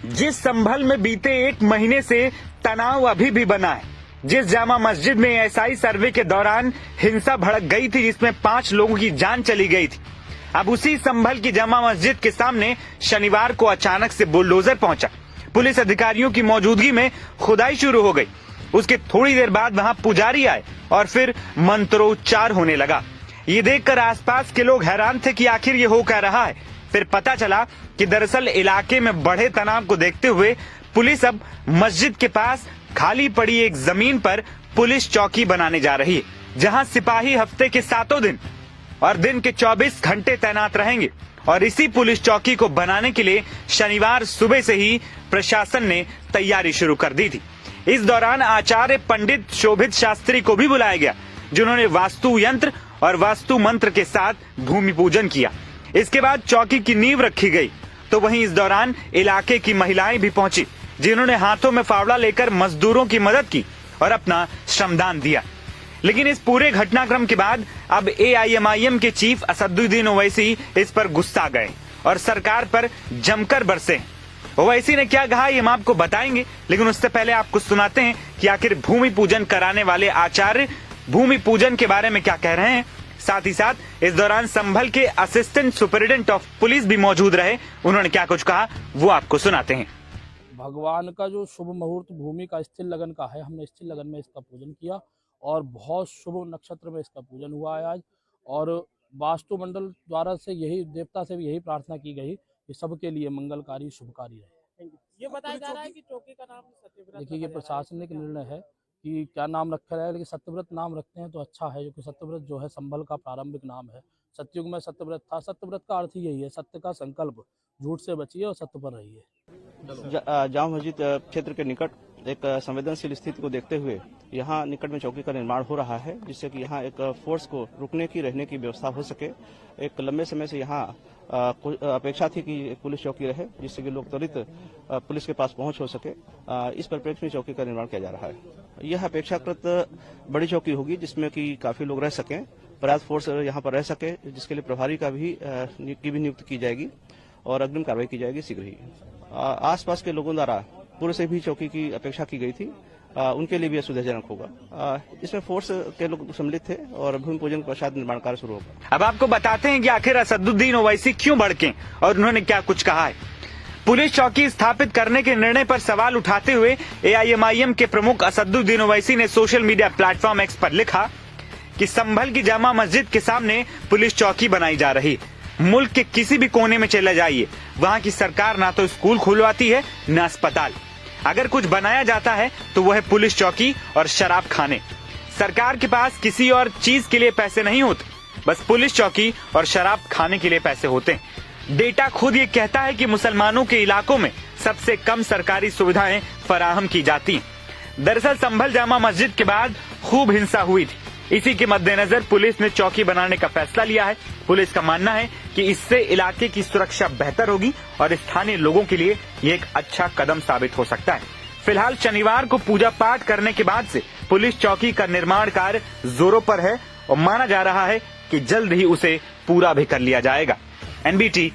जिस संभल में बीते 1 महीने से तनाव अभी भी बना है, जिस जामा मस्जिद में एसआई सर्वे के दौरान हिंसा भड़क गई थी जिसमें 5 लोगों की जान चली गई थी, अब उसी संभल की जामा मस्जिद के सामने शनिवार को अचानक से बुलडोजर पहुंचा। पुलिस अधिकारियों की मौजूदगी में खुदाई शुरू हो गई। उसके थोड़ी देर बाद वहां पुजारी आए और फिर मंत्रोच्चार होने लगा। ये देखकर आसपास के लोग हैरान थे कि आखिर ये हो क्या रहा है। फिर पता चला कि दरअसल इलाके में बढ़े तनाव को देखते हुए पुलिस अब मस्जिद के पास खाली पड़ी एक जमीन पर पुलिस चौकी बनाने जा रही है, जहां सिपाही हफ्ते के 7 दिन और दिन के 24 घंटे तैनात रहेंगे। और इसी पुलिस चौकी को बनाने के लिए शनिवार सुबह से ही प्रशासन ने तैयारी शुरू कर दी थी। इस दौरान आचार्य पंडित शोभित शास्त्री को भी बुलाया गया, जिन्होंने वास्तु यंत्र और वास्तु मंत्र के साथ भूमि पूजन किया। इसके बाद चौकी की नींव रखी गई। तो वहीं इस दौरान इलाके की महिलाएं भी पहुंची, जिन्होंने हाथों में फावड़ा लेकर मजदूरों की मदद की और अपना श्रमदान दिया। लेकिन इस पूरे घटनाक्रम के बाद अब एआईएमआईएम के चीफ असदुद्दीन ओवैसी इस पर गुस्सा गए और सरकार पर जमकर बरसे। ओवैसी ने क्या कहा ये हम आपको बताएंगे, लेकिन उससे पहले आपको सुनाते हैं कि आखिर भूमि पूजन कराने वाले आचार्य भूमि पूजन के बारे में क्या कह रहे हैं। साथ ही साथ इस दौरान संभल के असिस्टेंट सुपरिटेंडेंट ऑफ पुलिस भी मौजूद रहे। उन्होंने क्या कुछ कहा वो आपको सुनाते हैं। भगवान का जो शुभ मुहूर्त भूमि का स्थिर लगन का है, हमने स्थिर लगन में इसका पूजन किया और बहुत शुभ नक्षत्र में इसका पूजन हुआ है आज। और वास्तुमंडल द्वारा से यही देवता से भी यही प्रार्थना की गई कि सबके लिए मंगलकारी शुभकारी रहे। ये बताया जा रहा है कि चौकी का नाम सत्यव्रत। देखिए, ये प्रशासनिक निर्णय है कि क्या नाम रखा जाए, लेकिन सत्यव्रत नाम रखते हैं तो अच्छा है, क्योंकि सत्यव्रत जो है संभल का प्रारंभिक नाम है। सतयुग में सत्यव्रत था। सत्यव्रत का अर्थ यही है, सत्य का संकल्प, झूठ से बचिए और सत्य पर रहिए। जामा मस्जिद क्षेत्र के निकट एक संवेदनशील स्थिति को देखते हुए यहाँ निकट में चौकी का निर्माण हो रहा है, जिससे कि यहाँ एक फोर्स को रुकने की रहने की व्यवस्था हो सके। एक लंबे समय से यहाँ अपेक्षा थी कि एक पुलिस चौकी रहे, जिससे कि लोग त्वरित पुलिस के पास पहुंच हो सके। इस परिप्रेक्ष्य में चौकी का निर्माण किया जा रहा है। यह अपेक्षाकृत बड़ी चौकी होगी, जिसमें कि काफी लोग रह सकें, पर्याप्त फोर्स यहाँ पर रह सके, जिसके लिए प्रभारी का भी नियुक्ति की जाएगी और अग्रिम कार्रवाई की जाएगी शीघ्र ही। आसपास के लोगों द्वारा पूर्व से भी चौकी की अपेक्षा की गई थी, उनके लिए भी यह सुविधाजनक होगा। इसमें फोर्स के लोग सम्मिलित थे और भूमि पूजन के पश्चात निर्माण कार्य शुरू होगा। अब आपको बताते हैं कि आखिर असदुद्दीन ओवैसी क्यों भड़के और उन्होंने क्या कुछ कहा है। पुलिस चौकी स्थापित करने के निर्णय पर सवाल उठाते हुए एआईएमआईएम के प्रमुख असदुद्दीन ओवैसी ने सोशल मीडिया प्लेटफॉर्म एक्स पर लिखा कि संभल की जामा मस्जिद के सामने पुलिस चौकी बनाई जा रही। मुल्क के किसी भी कोने में चले जाइए, वहाँ की सरकार ना तो स्कूल खुलवाती है न अस्पताल। अगर कुछ बनाया जाता है तो वह है पुलिस चौकी और शराब खाने। सरकार के पास किसी और चीज के लिए पैसे नहीं होते, बस पुलिस चौकी और शराब खाने के लिए पैसे होते हैं। डेटा खुद ये कहता है कि मुसलमानों के इलाकों में सबसे कम सरकारी सुविधाएं फराहम की जाती हैं। दरअसल संभल जामा मस्जिद के बाद खूब हिंसा हुई थी। इसी के मद्देनजर पुलिस ने चौकी बनाने का फैसला लिया है। पुलिस का मानना है कि इससे इलाके की सुरक्षा बेहतर होगी और स्थानीय लोगों के लिए ये एक अच्छा कदम साबित हो सकता है। फिलहाल शनिवार को पूजा पाठ करने के बाद से पुलिस चौकी का निर्माण कार्य जोरों पर है और माना जा रहा है कि जल्द ही उसे पूरा भी कर लिया जाएगा। एनबीटी